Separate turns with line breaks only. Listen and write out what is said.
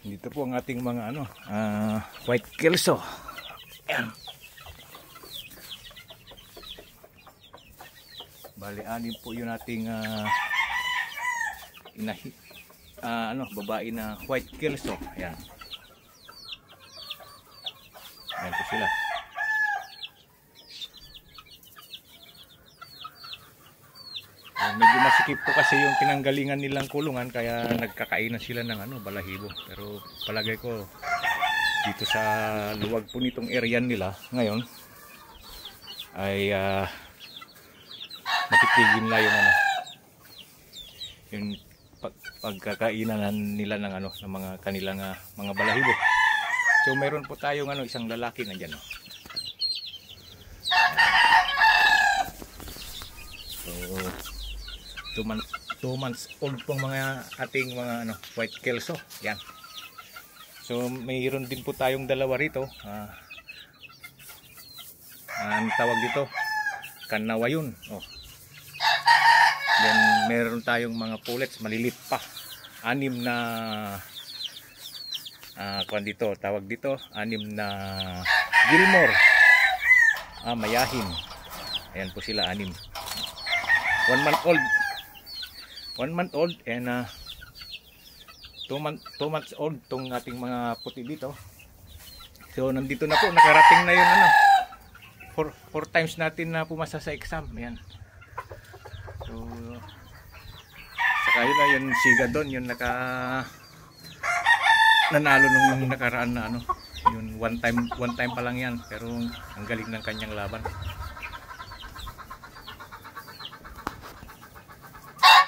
Dito po ang ating mga white kelso. Ayan. Bali, anim po yun ating babae na white kelso. Ayan. Ayan po sila. Medyo masikip po kasi yung pinanggalingan nilang kulungan, kaya nagkakainan sila ng balahibo. Pero palagay ko dito sa luwag po nitong area nila ngayon ay matitigin na yung pagkakainan nila ng mga kanilang mga balahibo. So meron po tayong isang lalaki nandiyan. So 2 months old pong mga ating mga white kelso. Yan. So mayroon din po tayong dalawa rito. Ang tawag dito kanawayun. Then meron tayong mga pullets malilit pa. 6 na tawag dito 6 na Gilmore. Mayahin. Ayan po sila 6. 1 month old. 1 month old and 2 months old tong ating mga puti dito. So nandito na po, nakarating na yun 4 times natin na pumasa sa exam. Yan. So saka yun na yun siga doon, yung nanalo nung nakaraan na yun one time pa lang yan, pero ang galing ng kanyang laban.